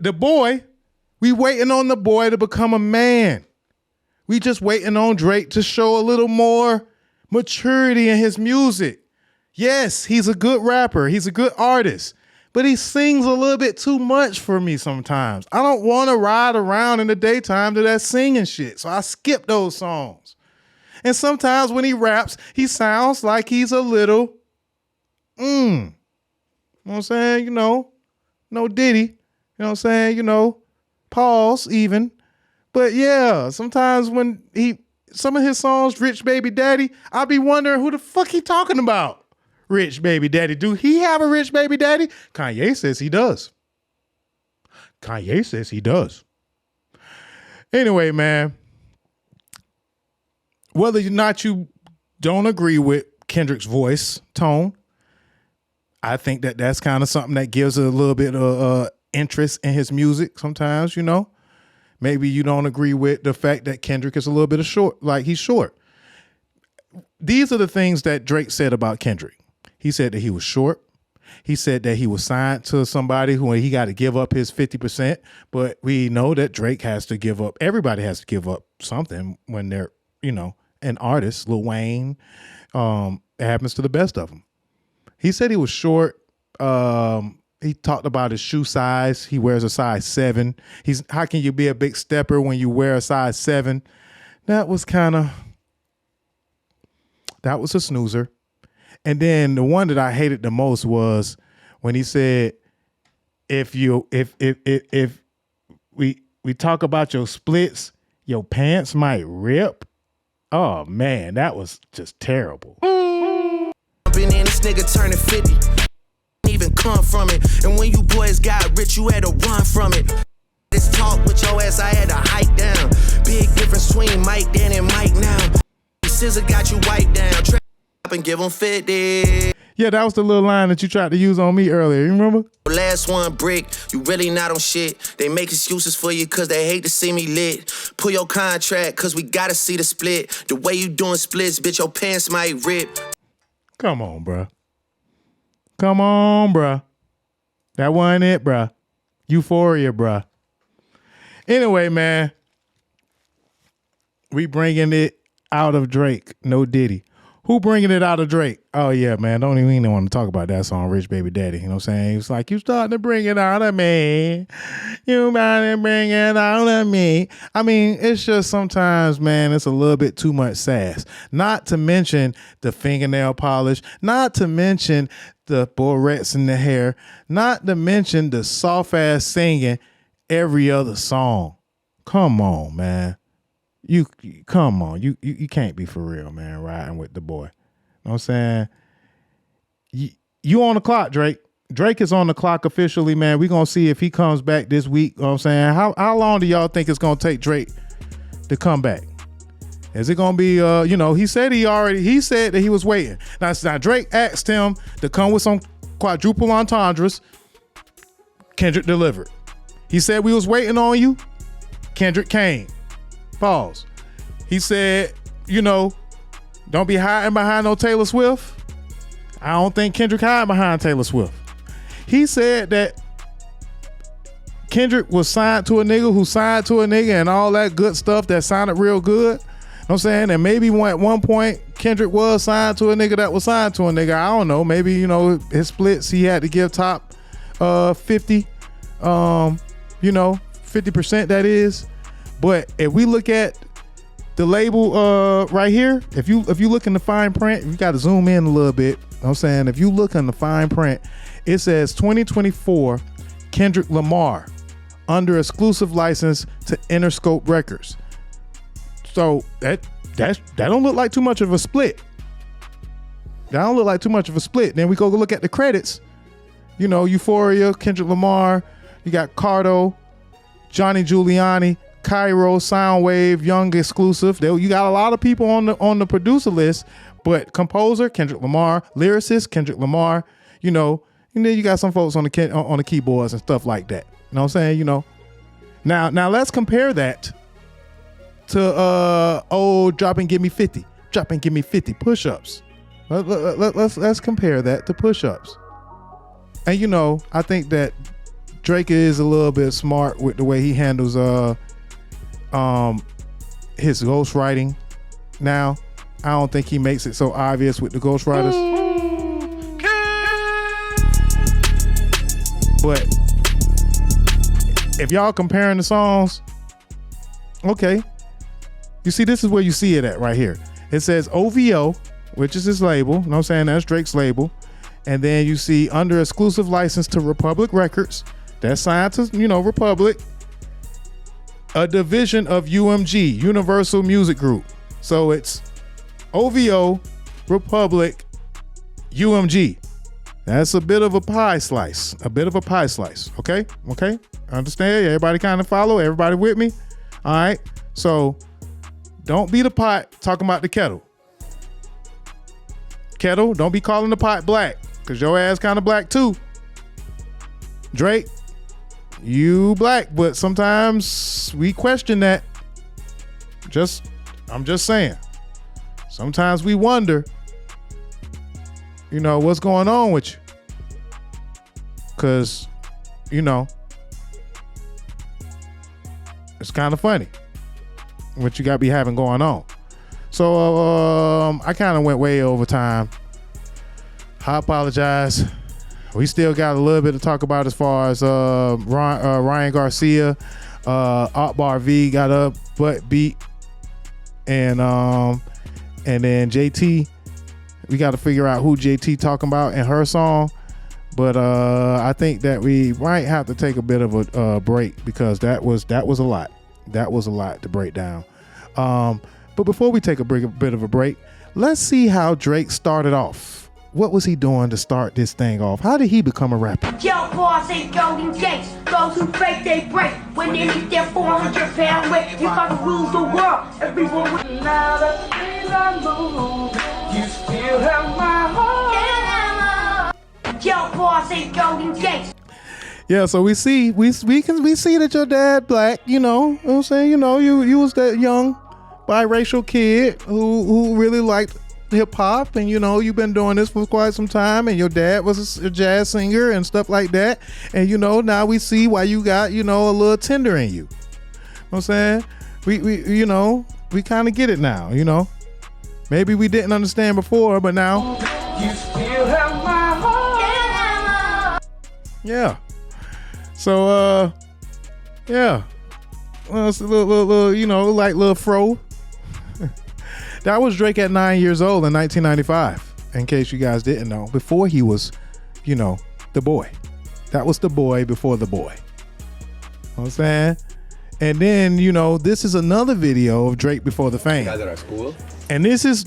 the boy, we waiting on the boy to become a man. We just waiting on Drake to show a little more maturity in his music. Yes, he's a good rapper. He's a good artist. But he sings a little bit too much for me sometimes. I don't want to ride around in the daytime to that singing shit. So I skip those songs. And sometimes when he raps, he sounds like he's a little, you know what I'm saying? No Diddy. You know what I'm saying? Pause even. But yeah, sometimes when some of his songs, Rich Baby Daddy, I'll be wondering who the fuck he talking about. Rich baby daddy. Do he have a rich baby daddy? Kanye says he does. Kanye says he does. Anyway, man, whether or not you don't agree with Kendrick's voice tone, I think that that's kind of something that gives a little bit of interest in his music sometimes, Maybe you don't agree with the fact that Kendrick is a little bit of short, like he's short. These are the things that Drake said about Kendrick. He said that he was short. He said that he was signed to somebody who he got to give up his 50%. But we know that Drake has to give up. Everybody has to give up something when they're, an artist. Lil Wayne, it happens to the best of them. He said he was short. He talked about his shoe size. He wears a size 7. How can you be a big stepper when you wear a size 7? That was a snoozer. And then the one that I hated the most was when he said, if we talk about your splits, your pants might rip. Oh man, that was just terrible. Been in this nigga turning 50. Even come from it. And when you boys got rich, you had to run from it. This talk with your ass, I had to hike down. Big difference between Mike then and Mike now. Scissor got you wiped down. And give them 50. Yeah, that was the little line that you tried to use on me earlier. You remember? Last one brick, you really not on shit. They make excuses for you cause they hate to see me lit. Pull your contract cause we gotta see the split. The way you doing splits, bitch, your pants might rip. Come on, bruh. Come on, bruh. That wasn't it, bruh. Euphoria, bruh. Anyway, man. We bringing it out of Drake. No Diddy. Who bringing it out of Drake? Oh, yeah, man. Don't even want to talk about that song, Rich Baby Daddy. You know what I'm saying? It's like, you starting to bring it out of me. You about to bring it out of me. I mean, it's just sometimes, man, it's a little bit too much sass. Not to mention the fingernail polish. Not to mention the barrettes in the hair. Not to mention the soft-ass singing every other song. Come on, man. You come on, you can't be for real, man, riding with the boy. You know what I'm saying? You on the clock, Drake. Drake is on the clock officially, man. We're gonna see if he comes back this week. You know what I'm saying? How long do y'all think it's gonna take Drake to come back? Is it gonna be he said that he was waiting. Now Drake asked him to come with some quadruple entendres. Kendrick delivered. He said we was waiting on you. Kendrick came. Pause. He said, don't be hiding behind no Taylor Swift. I don't think Kendrick hide behind Taylor Swift. He said that Kendrick was signed to a nigga who signed to a nigga and all that good stuff that sounded real good. You know what I'm saying? And maybe at one point Kendrick was signed to a nigga that was signed to a nigga. I don't know. Maybe, his splits, he had to give top 50, 50% that is. But if we look at the label right here, if you look in the fine print, you got to zoom in a little bit. You know what I'm saying? If you look in the fine print, it says 2024 Kendrick Lamar under exclusive license to Interscope Records. So that don't look like too much of a split. That don't look like too much of a split. Then we go look at the credits. Euphoria, Kendrick Lamar, you got Cardo, Johnny Giuliani, Cairo, Soundwave, Young Exclusive. You got a lot of people on the producer list, but composer Kendrick Lamar, lyricist Kendrick Lamar. And then you got some folks on the keyboards and stuff like that. You know what I'm saying? Now let's compare that to drop and give me 50, drop and give me 50 push-ups. Let's compare that to push-ups. And I think that Drake is a little bit smart with the way he handles his ghostwriting now. I don't think he makes it so obvious with the ghostwriters. But if y'all comparing the songs, okay. You see, this is where you see it at right here. It says OVO, which is his label. You know what I'm saying? That's Drake's label. And then you see under exclusive license to Republic Records. That's signed to, Republic. A division of UMG, Universal Music Group. So it's OVO, Republic, UMG. That's a bit of a pie slice. Okay? Understand? Everybody kind of follow? Everybody with me? All right. So don't be the pot talking about the kettle. Kettle, don't be calling the pot black, because your ass kind of black too. Drake, you black, but sometimes we question that. I'm just saying. Sometimes we wonder, what's going on with you. Because, it's kind of funny what you got to be having going on. So I kind of went way over time. I apologize. We still got a little bit to talk about as far as Ryan Garcia, Akbar V got a butt beat, and then JT. We got to figure out who JT talking about in her song. But I think that we might have to take a bit of a break, because that was a lot. That was a lot to break down. But before we take a bit of a break, let's see how Drake started off. What was he doing to start this thing off? How did he become a rapper? Yo, boss ain't golden gates. Those who fake, they break. When they hit their 400-pound weight, you got to rule the world. Everyone with now that I move, you still have my heart. Yo, boss ain't golden gates. Yeah, so we see that your dad black, you know what I'm saying? You was that young biracial kid who really liked hip hop, and you've been doing this for quite some time, and your dad was a jazz singer and stuff like that. And now we see why you got, a little tender in you. You know what I'm saying? We kind of get it now, Maybe we didn't understand before, but now you still have my heart. Yeah. So yeah. Well, it's a little like little fro. That was Drake at 9 years old in 1995, in case you guys didn't know, before he was, the boy. That was the boy before the boy. You know what I'm saying? And then, this is another video of Drake before the fame. Guys at our school. And this is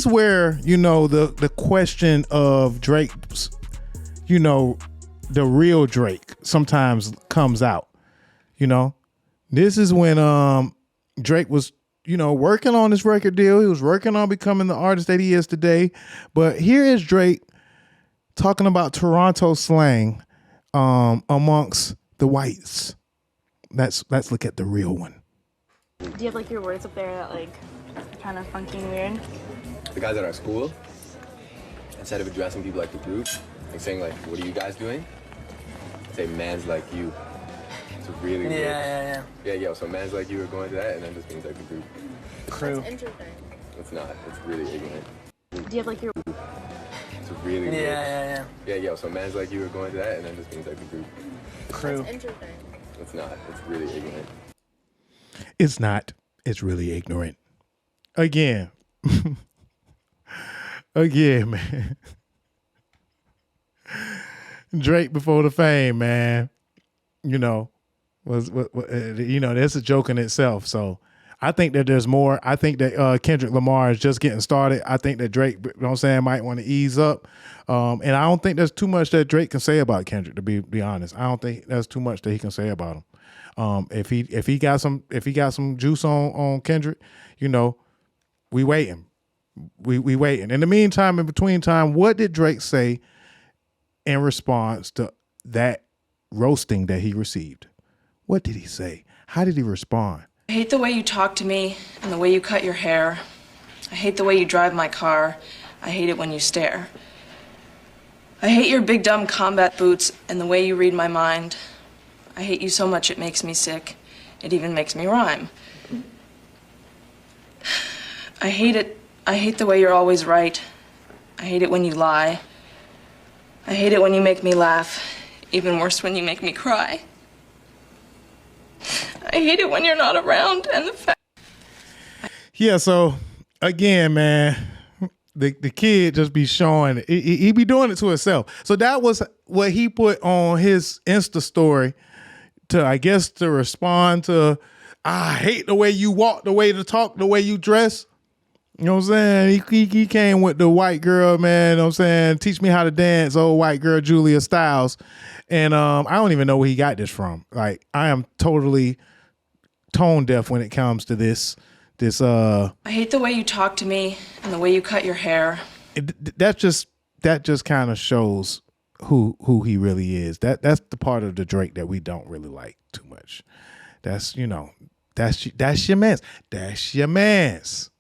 where, the question of Drake's, the real Drake sometimes comes out. This is when Drake was working on this record deal. He was working on becoming the artist that he is today. But here is Drake talking about Toronto slang amongst the whites. Let's look at the real one. Do you have your words up there that kind of funky and weird? The guys at our school, instead of addressing people like the group, saying what are you guys doing? Say man's like you. It's really weird. Yeah. So man's like you are going to that, and then just means the group. Crew. That's interesting. It's not. It's really ignorant. Do you have your? It's really weird. Yeah. So man's like you are going to that, and then just means the group. Crew. That's interesting. It's not. It's really ignorant. It's not. It's really ignorant. Again. Again, man. Drake before the fame, man. That's a joke in itself. So I think that there's more. I think that Kendrick Lamar is just getting started. I think that Drake, might want to ease up. And I don't think there's too much that Drake can say about Kendrick, to be honest. I don't think there's too much that he can say about him. If he got some juice on Kendrick, we waiting. We waiting. In the meantime, in between time, what did Drake say in response to that roasting that he received? What did he say? How did he respond? I hate the way you talk to me and the way you cut your hair. I hate the way you drive my car. I hate it when you stare. I hate your big dumb combat boots and the way you read my mind. I hate you so much it makes me sick. It even makes me rhyme. I hate it. I hate the way you're always right. I hate it when you lie. I hate it when you make me laugh. Even worse when you make me cry. I hate it when you're not around and the fact. Yeah, so again, man, the kid just be showing it. He be doing it to himself. So that was what he put on his Insta story to, I guess, to respond to, I hate the way you walk, the way you talk, the way you dress. You know what I'm saying? He came with the white girl, man. You know what I'm saying? Teach me how to dance, old white girl Julia Stiles. And I don't even know where he got this from. Like, I am totally tone deaf when it comes to this. I hate the way you talk to me and the way you cut your hair. That just kind of shows who he really is. That's the part of the Drake that we don't really like too much. That's, you know, that's your man's. That's your man's.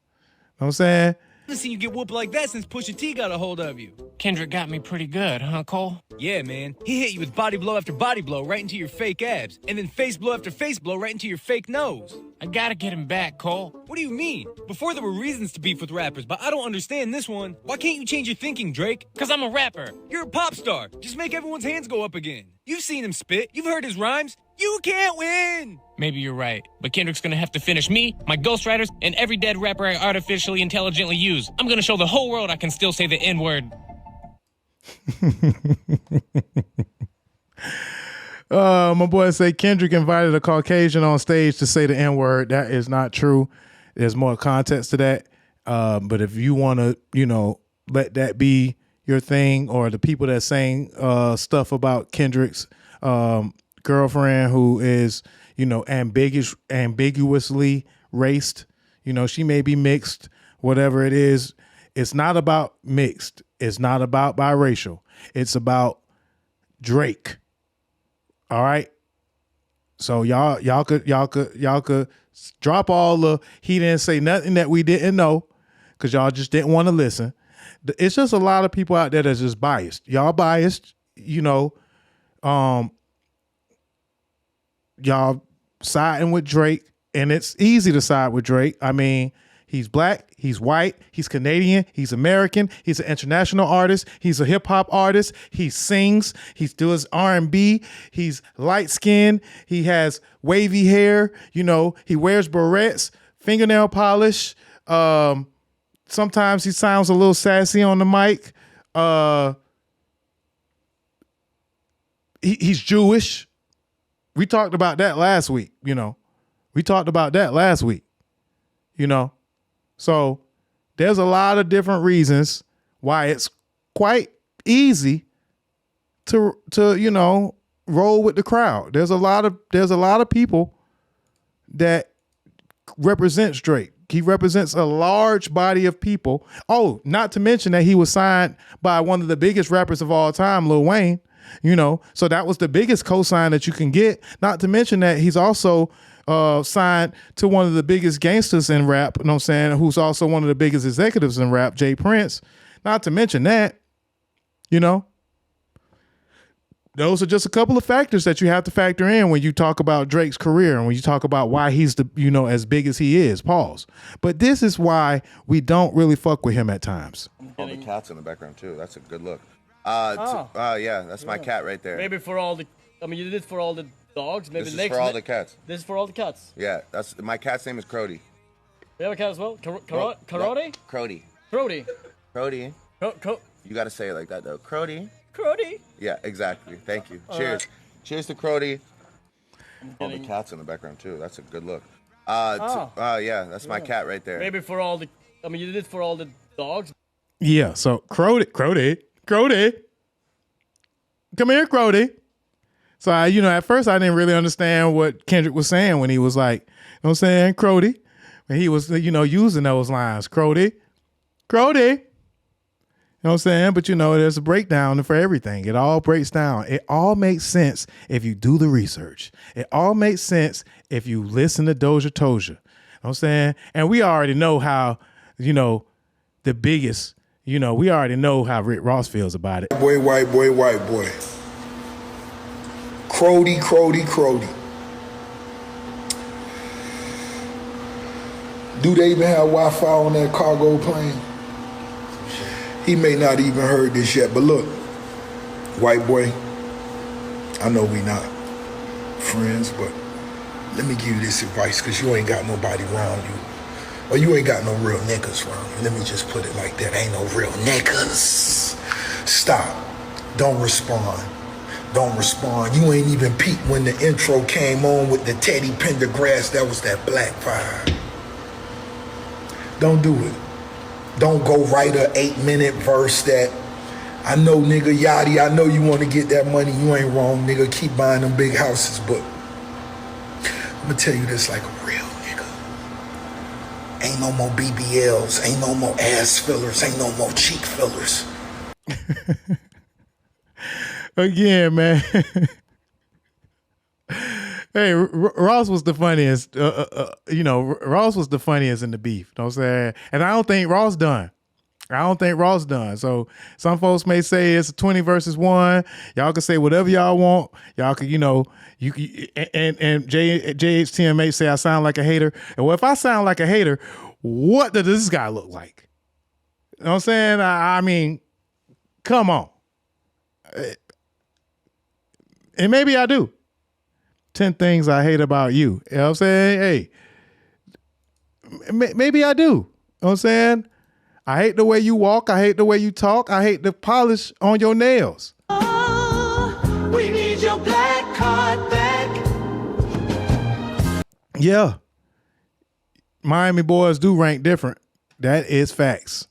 Know what I'm saying? I haven't seen you get whooped like that since Pusha T got a hold of you. Kendrick got me pretty good, huh, Cole? Yeah, man. He hit you with body blow after body blow right into your fake abs, and then face blow after face blow right into your fake nose. I gotta get him back, Cole. What do you mean? Before there were reasons to beef with rappers, but I don't understand this one. Why can't you change your thinking, Drake? Cause I'm a rapper. You're a pop star. Just make everyone's hands go up again. You've seen him spit. You've heard his rhymes. You can't win! Maybe you're right, but Kendrick's gonna have to finish me, my ghostwriters, and every dead rapper I artificially intelligently use. I'm gonna show the whole world I can still say the N-word. My boy say Kendrick invited a Caucasian on stage to say the N-word. That is not true. There's more context to that. But if you want to, you know, let that be your thing, or the people that saying stuff about Kendrick's girlfriend who is, you know, ambiguously raced, you know, she may be mixed, whatever it is. It's not about mixed. It's not about biracial. It's about Drake. All right. So y'all could drop all the, he didn't say nothing that we didn't know, because y'all just didn't want to listen. It's just a lot of people out there that's just biased. Y'all biased, you know, y'all siding with Drake, and it's easy to side with Drake. I mean, he's black, he's white, he's Canadian, he's American, he's an international artist, he's a hip hop artist, he sings, he does R&B, he's light skinned, he has wavy hair, you know, he wears barrettes, fingernail polish. Sometimes he sounds a little sassy on the mic. He's Jewish. We talked about that last week, you know. So there's a lot of different reasons why it's quite easy to you know, roll with the crowd. There's a lot of people that represents Drake. He represents a large body of people. Oh, not to mention that he was signed by one of the biggest rappers of all time, Lil Wayne. You know, so that was the biggest cosign that you can get. Not to mention that he's also signed to one of the biggest gangsters in rap, you know what I'm saying, who's also one of the biggest executives in rap, Jay Prince. Not to mention that, you know, those are just a couple of factors that you have to factor in when you talk about Drake's career and when you talk about why he's the, you know, as big as he is. Pause. But this is why we don't really fuck with him at times. All the cats in the background too. That's a good look. Yeah, that's my cat right there. Maybe for all the, I mean, you did for all the dogs. Maybe this next, is for all the cats. This is for all the cats. Yeah, that's my cat's name is Crody. You have a cat as well? Crody? Crody. Crody. Crody. You got to say it like that though. Crody. Crody. Yeah, exactly. Thank you. Cheers. Cheers to Crody. All the cats in the background too. That's a good look. Yeah, that's my cat right there. Maybe for all the, I mean, you did for all the dogs. Yeah. So Crody. Come here, Crody. So I, you know, at first I didn't really understand what Kendrick was saying when he was like, you know what I'm saying, Crody. And he was, you know, using those lines, Crody. You know what I'm saying? But, you know, there's a breakdown for everything. It all breaks down. It all makes sense if you do the research. It all makes sense if you listen to Doja Toja. You know what I'm saying? And we already know how, you know, the biggest, you know, we already know how Rick Ross feels about it. Boy, white boy, white boy. Crody, Crody, Crody. Do they even have Wi-Fi on that cargo plane? He may not even heard this yet, but look, white boy, I know we not friends, but let me give you this advice, because you ain't got nobody around you. Or you ain't got no real niggas around you. Let me just put it like that. Ain't no real niggas. Stop. Don't respond. Don't respond. You ain't even peeped when the intro came on with the Teddy Pendergrass. That was that black vibe. Don't do it. Don't go write a 8-minute verse that, I know nigga Yachty, I know you want to get that money. You ain't wrong, nigga. Keep buying them big houses, but I'm gonna tell you this like a real nigga. Ain't no more BBLs, ain't no more ass fillers, ain't no more cheek fillers. Again, man. Hey, Ross was the funniest. You know, Ross was the funniest in the beef. You know what I'm saying? And I don't think Ross done. So some folks may say it's a 20 versus 1. Y'all can say whatever y'all want. Y'all can, you know, and JHTM may say I sound like a hater. And well, if I sound like a hater, what does this guy look like? You know what I'm saying? I mean, come on. And maybe I do. 10 things I hate about you. You know what I'm saying? Hey, maybe I do. You know what I'm saying? I hate the way you walk. I hate the way you talk. I hate the polish on your nails. Oh, we need your black card back. Yeah. Miami boys do rank different. That is facts.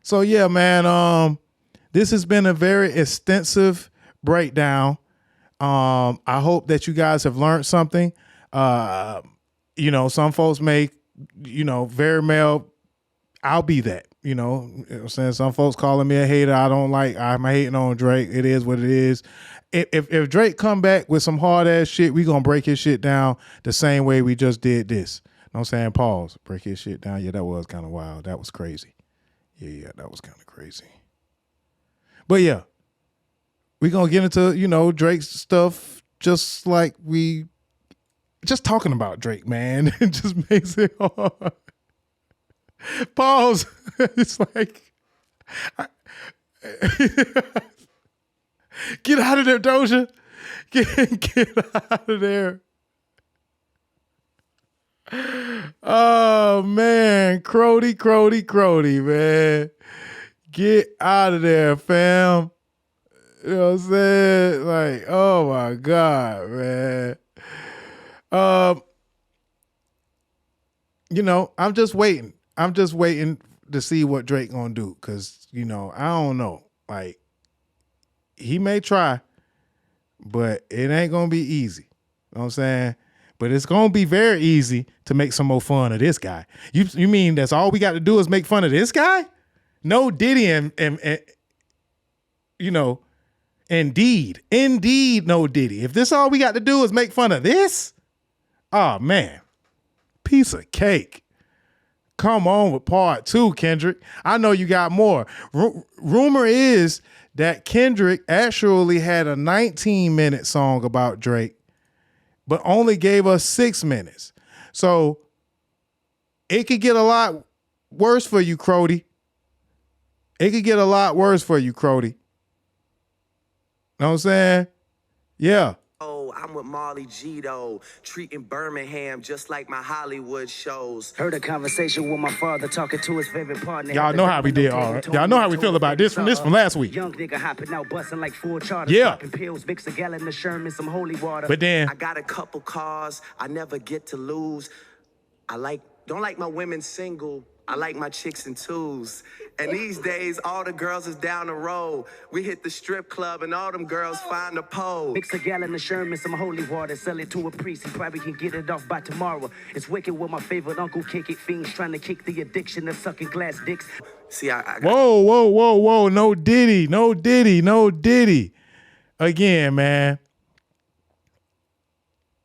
So yeah, man, this has been a very extensive breakdown. I hope that you guys have learned something. You know, some folks may, you know, very male. I'll be that, you know what I'm saying? Some folks calling me a hater. I'm hating on Drake. It is what it is. If Drake come back with some hard ass shit, we gonna break his shit down the same way we just did this. You know what I'm saying? Pause. Break his shit down. Yeah, that was kind of wild. That was crazy. Yeah, that was kind of crazy. But yeah. We're going to get into, you know, Drake's stuff just like just talking about Drake, man. It just makes it hard. Pause. It's like, get out of there, Doja. Get out of there. Oh, man. Crody, man. Get out of there, fam. You know what I'm saying? Like, oh my God, man. You know, I'm just waiting to see what Drake gonna do. Cause, you know, I don't know. Like, he may try, but it ain't gonna be easy. You know what I'm saying? But it's gonna be very easy to make some more fun of this guy. You mean that's all we got to do is make fun of this guy? No Diddy and you know, Indeed, no Diddy. If this all we got to do is make fun of this, oh man, piece of cake. Come on with part 2, Kendrick. I know you got more. Rumor is that Kendrick actually had a 19-minute song about Drake, but only gave us 6 minutes. So it could get a lot worse for you, Crody. It could get a lot worse for you, Crody. Know what I'm saying? Yeah. Oh, I'm with Marley G, though, treating Birmingham just like my Hollywood shows. Heard a conversation with my father talking to his favorite partner. Y'all know how we did, all right. Y'all know how we feel about this from last week. Young nigga hopping out, busting like full charters. Yeah. Pills, mix a gallon of Sherman, some holy water. But then I got a couple cars I never get to lose. Don't like my women single. I like my chicks in twos. And these days, all the girls is down the road. We hit the strip club and all them girls find a pole. Mix a gallon of Sherman, some holy water. Sell it to a priest, he probably can get it off by tomorrow. It's wicked with my favorite uncle kick it. Fiends trying to kick the addiction of sucking glass dicks. See, I Whoa. No Diddy. Again, man.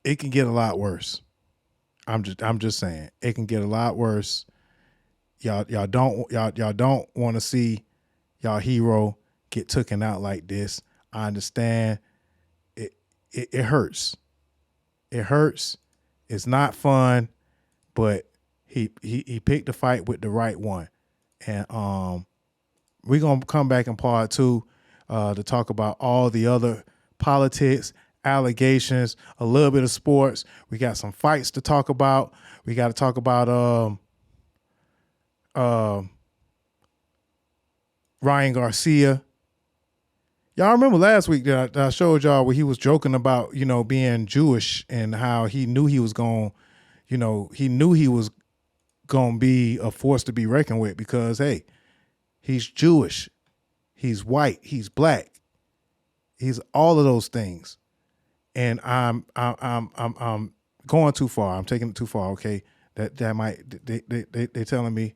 It can get a lot worse. I'm just saying. It can get a lot worse. Y'all don't want to see y'all hero get taken out like this. I understand. It hurts. It hurts. It's not fun, but he picked a fight with the right one. And we're going to come back in part 2 to talk about all the other politics, allegations, a little bit of sports. We got some fights to talk about. We got to talk about Ryan Garcia. Y'all remember last week that I showed y'all where he was joking about, being Jewish and how he knew he was going to be a force to be reckoned with because, hey, he's Jewish, he's white, he's black, he's all of those things. And I'm going too far. I'm taking it too far. Okay, that might they telling me,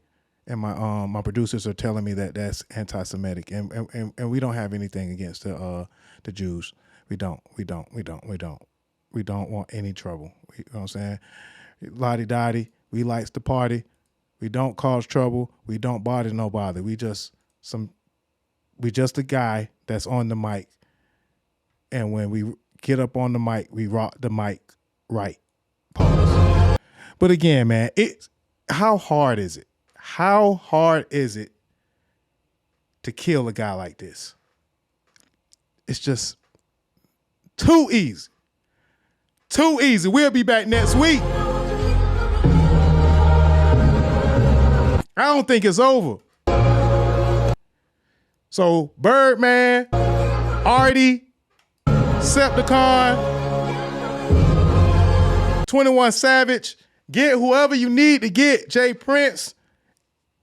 and my producers are telling me that that's anti-Semitic, and we don't have anything against the Jews. We don't want any trouble. You know what I'm saying? Lottie-dottie, we likes to party. We don't cause trouble. We don't bother nobody. We just a guy that's on the mic, and when we get up on the mic, we rock the mic right. Pause. But again, man, how hard is it? How hard is it to kill a guy like this? It's just too easy. Too easy. We'll be back next week. I don't think it's over. So, Birdman, Artie, Septicon, 21 Savage, get whoever you need to get. Jay Prince,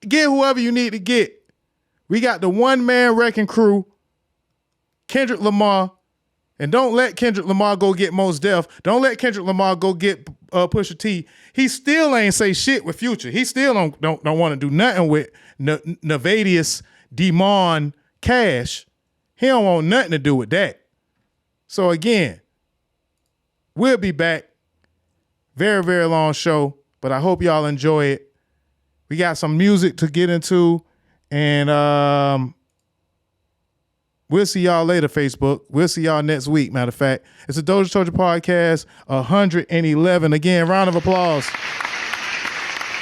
get whoever you need to get. We got the one-man wrecking crew, Kendrick Lamar, and don't let Kendrick Lamar go get Mos Def. Don't let Kendrick Lamar go get Pusha T. He still ain't say shit with Future. He still don't want to do nothing with Nevadius Demon Cash. He don't want nothing to do with that. So again, we'll be back. Very, very long show, but I hope y'all enjoy it. We got some music to get into, and we'll see y'all later, Facebook. We'll see y'all next week, matter of fact. It's the Doja Toldya Podcast 111. Again, round of applause.